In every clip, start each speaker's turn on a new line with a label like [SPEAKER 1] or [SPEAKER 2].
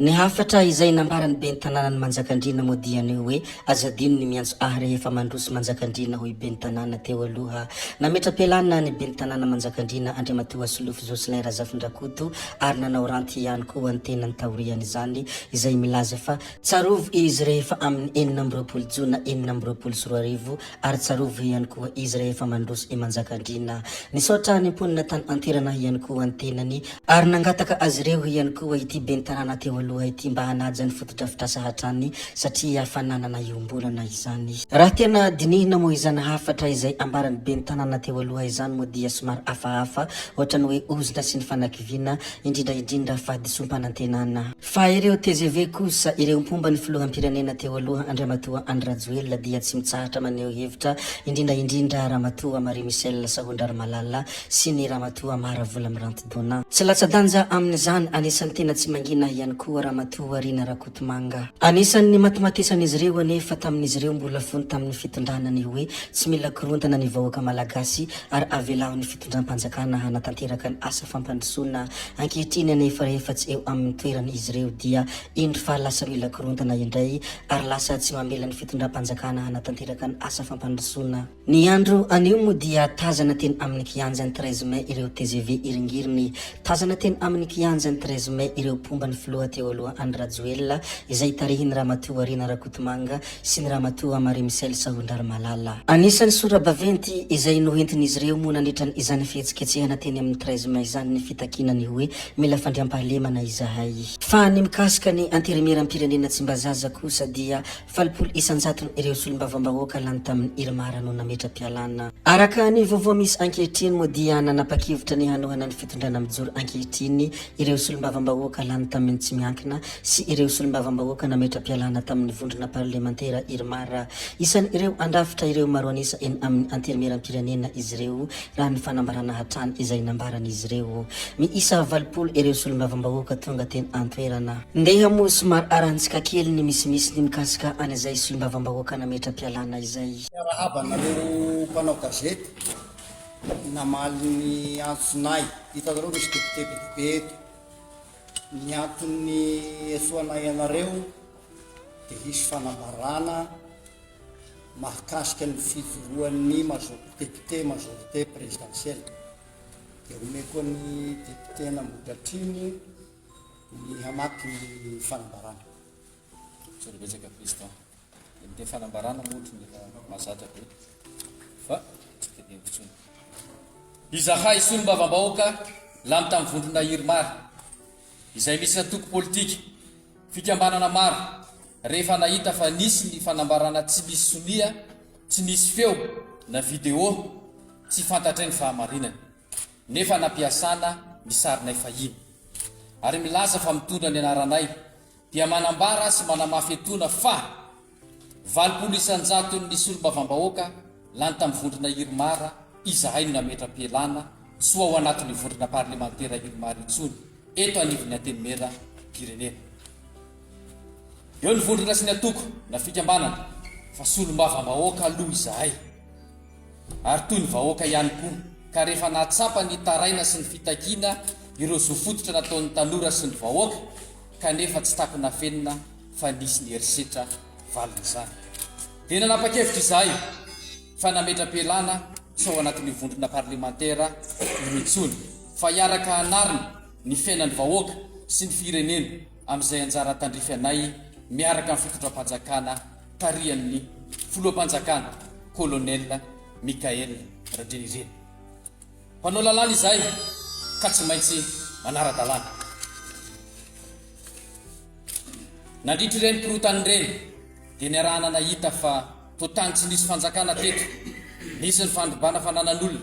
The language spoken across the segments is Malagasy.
[SPEAKER 1] Ny hafatra izay nambarany ben tanàna ny Manjakandriana modiany hoe azadino ny miantso rehefa mandroso Manjakandriana hoy ben tanàna teo aloha. Nametra-pialana ny ben tanàna Manjakandriana Andriamatoa Solofo Joselin Razafindrakoto ary nanao ranty ihany koa ny tenany taoriany izany izay milaza fa tsarovo izy rehefa amin'ny 4 Jona 2024 ary tsarovo ihany koa izy rehefa mandroso i Manjakandriana. Nisaotra ny mponina tany anterana ihany koa ny tenany ary nangataka azy ireo ihany koa ity ben tanàna teo aloha ity mba hanaja ny fotodrafitrasa hatrany satria fananana iombolana izany. Raha tena dinihina moa izany hafatra izay ambarany ben tanàna teo aloha izany moa dia somary hafahafa ohatrany hoe ozina sy ny fanakiviana indrindra fa disompanantenana. Fa ireo TGV kosa ireo mpomba ny filoham-pirenena teo aloha Andriamatoa Andry Rajoelina dia tsy mitsahatra maneho hevitra indrindra Ramatoa Marie Michel Sahondrarmalala sy ny Ramatoa Maravola Mirantidona. Tsy latsa-danja amin'izany anisan'ny tena tsy mangina ihany koa Ramatoa Rina Rakotomanga. Anisan'ny matomatesan'izy ireo anefa tamin'izy ireo mbola fony tamin'ny fitondranany hoe tsy mila korontana ny vahoaka malagasy ary avelaho ny fitondram-panjakana hanatanteraka ny asa fampandrosoana ankehitriny anefa rehefa tsy eo amin'ny toerany izy ireo dia indro fa lasa mila korontana indray ary lasa tsy mamela ny fitondram-panjakana hanatanteraka ny asa fampandrosoana. Ny andro anio moa dia tazana teny amin'ny kianjany 13 Mai ireo TGV iringiriny, tazana teny amin'ny kianjany 13 Mai ireo pomba ny filoha teo aloha Andry Rajoelina izay tarihiny Ramatoa Rina Rakotomanga sy ny Ramatoa Marie Michel Sahondrarmalala. Anisan'ny sora-baventy izay noentin'izy ireo moa nandritran' izany fihetsiketsehana teny amin'ny 13 Mai izany ny fitakinany hoe mila fandriampahalemana izahay. Fa ny mikasika ny anterimeram-pirenena Tsimbazaza kosa dia 70 isanjato ireo solombavambahoaka lany tamin'ny Irmara no nametra-pialana. Araka ny vaovao misy ankehitriny moa dia nanapa-kevitra ny hanohana ny fitondrana mijoro ankehitriny ireo solombavambahoaka lany tamin'ny tsy miankina sy ireo solombavambahoaka nametra-pialana tamin'ny vondrona parlementera Irmara. Isan'ny ireo andrafitra ireo maro anisa eny amin'ny anterimeram-pirenena izy ireo raha ny fanambarana hatrany izay nambarany izy ireo. Miisa 20 ireo solombavambahoaka tonga teny antoerana. Ndeha moa somary arantsika kely ny misimisy ny mikasika an'izay solombavambahoaka nametra-pialana izay.
[SPEAKER 2] Rahabanareo mpanao gazety namaly ny antsonay hitanareo misy tepitepetipeto ny antony esoanay anareo dia hisy fanambarana mahakasika ny fijoroan'ny député majorité présidentielle dia ome koa ny député Nambogatrimo ny hamaky ny fanambarana.
[SPEAKER 3] Sorobetsaka président ny fanambarana moatry ny mahazatra be fa tsy dia ntsony izahay solombavambahoaka lamy tamin'ny vondrona Irmara izay misy natoko politika fikambanana maro rehefa nahita fa nisy ny fanambarana tsy misy sonia tsy nisy feo na vidéo tsy fantatry ny fahamarinany nefa nampiasana misarinay fahiny ary milaza fa mitondra ny anaranay dia manambara sy manamafetona fa 20 isanjaton'ny solombavambahoaka lany tamin'ny vondrona Irmara izahay no nametra-pialana soa ao anatin'ny vondrona parlementera Irmara intsony eto anivon'ny antenimera pirenena. Eo ny vondrona sy ny atoko na fikambanana fa solombavambahoaka aloha izahay ary toy ny vahoaka ihany koa ka rehefa natsapa ny taraina sy ny fitakiana ireo zofototra nataon'ny tanora sy ny vahoaka kanefa tsy takona fenina fa nisy ny herisetra valin'izany. Tena nanapa-kevitra izahay fa nametra-pialana sao anatin'ny vondrona parlementera intsony fa hiaraka hanarina ny fiainan'ny vahoaka sy ny firenena amin'izay anjara tandrify anay miaraka amin'ny fitondram-panjakana tarihan'ny filoham-panjakana Colonel Mikael Radrenireny. Mpanao lalàna izahay ka tsy maintsy manara-dalàna. Nandritra ireny mpirotan'ny ireny dia niarahana nahita fa totany tsy nisy fanjakana teto, nisy ny fandrombana fananan'olona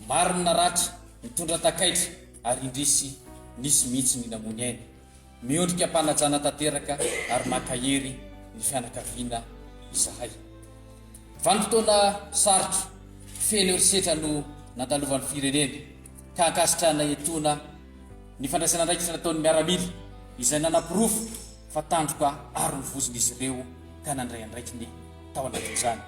[SPEAKER 3] maro ny naratra mitondra takaitra ary indrisy nisy mihitsy ny namony aina miondrika mpanajana tanteraka ary makahery ny fianakaviana izahay. Vanim-potoana sarotra feno herisetra no nandalovan'ny firenena ka ankasitrana etona ny fandraisana andraikitra nataon'ny miaramila izay nanapirofo fa tandroka aro ny vozon'izy ireo ka nandray andraikiny tao anatin'izany.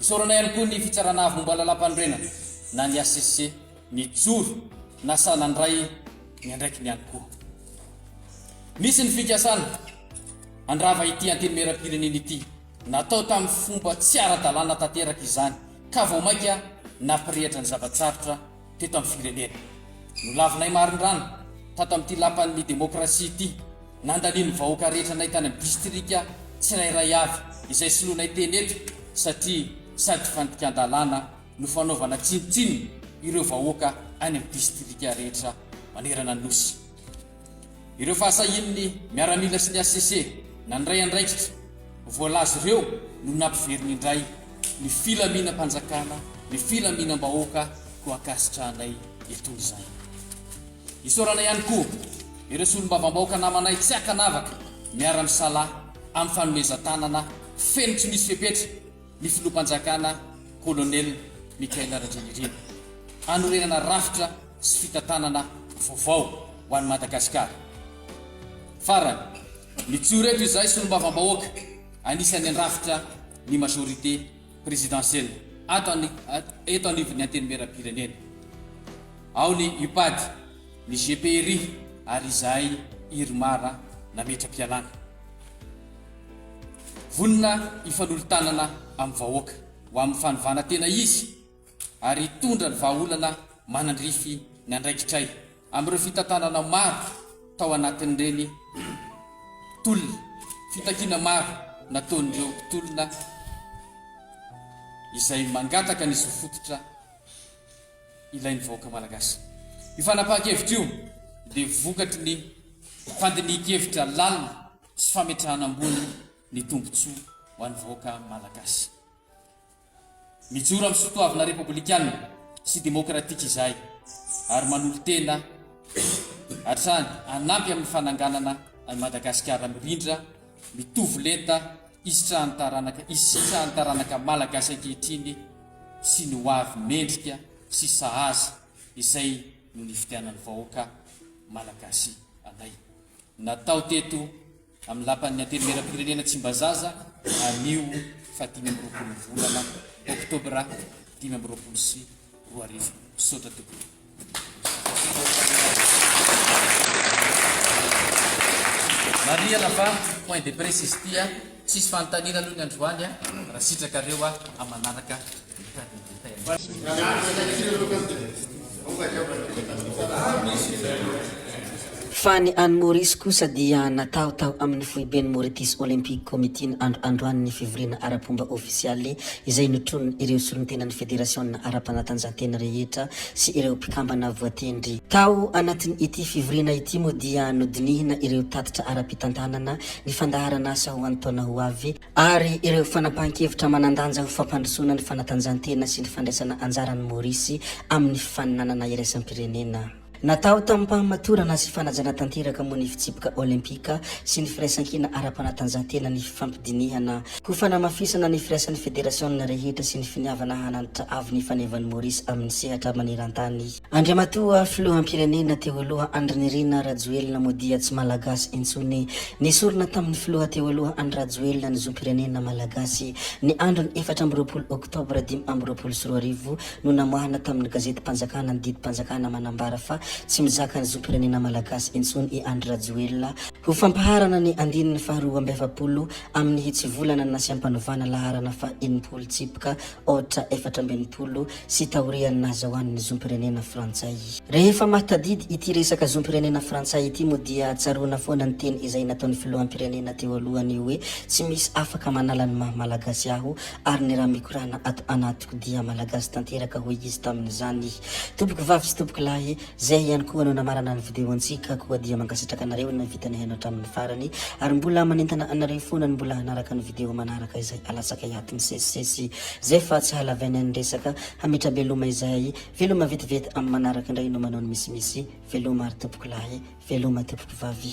[SPEAKER 3] Isorana ihany koa ny fitsarana avy momba lalam-pandroenana na ny ACC ny joro na sanandray ny andraikiny ihany koa. misy ny fikasana andrava ity anteny meram-pirenena ity natao tamin'ny fomba tsy ara-dalàna tanteraka izany ka vao mainka nampirehitra ny zavatsarotra teto amin'ny firenena. No lavinay marindrano tato amin'ity lapan'ny demokrasia ity nandaniany vahoaka rehetra nay tany amin'ny distrika tsirairay avy izay soloanay teny eto satria sady fandikan-dalàna no fanaovana tsinitsiny ireo vahoaka any amin'ny distrika rehetra manerana nosy. Ireo fahasahin'ny miaramila sy ny ACC nandray andraikitra voalazy ireo no nampiveriny indray ny filaminam-panjakana ny filaminam-bahoaka ko akasitrahanay etony izany. Isorana ihany koa ireo solombavam-bahoaka namanay tsy akanavaka miara-misalahy amin'ny fanomezan-tanana feno tsy misy fepetra ny filoham-panjakana kolonel Mikael Randrianirina anorenana rafitra sy fitantanana vaovao ho an'ny Madagasikara. Farany mitsoreto izay solombavam-bahoaka anisan'ny andrafitra ny majorité présidentielle eto anivon'ny anteny meram-pirenena. Ao ny UPAD, ny GPRI ary izay Irmara nametra-pialana. Vonina ifanolotanana amin'ny vahoaka ho amin'ny fanovana tena izy ary tondra ny vahaolana manandrify ny andraikitray amin'ireo fitantanana maro tao anatin'ireny tolona fitakina maro nataon'ireo tolona izay mangataka ny sofototra ilain'ny vahoaka malagasy. Io fanapahan-kevitra io dia vokatry ny fandinihan-kevitra lalina sy fametrahana ambony ny tombontsoa ho an'ny vahoaka malagasy. Mijoro amin'ny sotoavina republikana sy demokratika izay ary manolo tena hatrany anampy amin'ny fananganana any Madagasikara mirindra mitovy lenta isitrahan'ny taranaka malagasy ankehitriny sy ny hoavy mendrika sy sahaza izay no nifitianan'ny vahoaka malagasy anay. Natao teto amin'ny lapan'ny anteny meram-pirenena Tsimbazaza anio fa 5 volana Oktobra 2024 sotra tokoa. Mariana fa point de presse izy tia tsisy fanontaniana aloha ny androany raha sitraka reo amanaraka
[SPEAKER 1] fa ny any Maurice kosa dia nataotao amin'ny foibeny Mauritius Olympique Committee androany ny fivorina ara-pomba ofisialy izay notronony ireo solon-tenan'ny fédération ara-panatanjahantena rehetra sy ireo mpikambana voatendry. Tao anatin'ny ity fivorina ity moa dia nodinihina ireo tatitra ara-pitantanana ny fandaharana asa ho an'ny taona ho avy ary ireo fanapahan-kevitra manandanja ho fampandrosoana ny fanatanjahantena sy ny fandraisana anjaran'ny Maurice amin'ny faninanana iraisam-pirenena. Natao tamin'ny mpahamatorana sy fanajana tanteraka moa ny fitsipika olimpika sy ny firaisan-kina ara-panatanjahantena ny fampidinihana ho fanamafisana ny firaisan'ny fédération rehetra sy ny finiavana hananitra avy ny fanevan'ny Maurice amin'ny sehatra maneran-tany. Andriamatoa filoham-pirenena teo aloha Andrinirina Rajoelina modia tsy malagasy intsony nisorona tamin'ny filoha teo aloha Andry Rajoelina ny zom-pirenena malagasy ny andro ny 4 Oktobra 2024 no namoahana tamin'ny gazety Mpanjakana ny didy Mpanjakana manambara fa tsy mizaka ny zom-pirenena malagasy intsony i Andry Rajoelina ho fampaharana ny andininy faharoa amby 70 amin'ny hitsivolana nasiam-panovana laharana fa 80 tsipika ohatra 14 sy taorian'ny nahazahoan'ny zom-pirenena frantsay. Rehefa mahtadidy ity resaka zom-pirenena frantsay ity moa dia tsaroana foana ny teny izay nataon'ny filohampirenena teo alohany hoe tsy misy afaka manala ny maha malagasy aho ary ny raha mikorana ato anatiko dia malagasy tanteraka hoy izy tamin'izany. Tompoko vavy sy tompoko lahy zay ihany koa no namarana ny video antsika koa dia mangasitraka anareo na vitany haino hatramin'ny farany ary mbola manentana anareo foana ny mbola hanaraka ny video manaraka izay alatsaka hiaty misesisesy zay fa tsy halavaina ny resaka hamitra veloma izay veloma vetivety amin'ny manaraka indray no manao ny misimisy veloma ary tompoko lahy veloma tompoko vavy.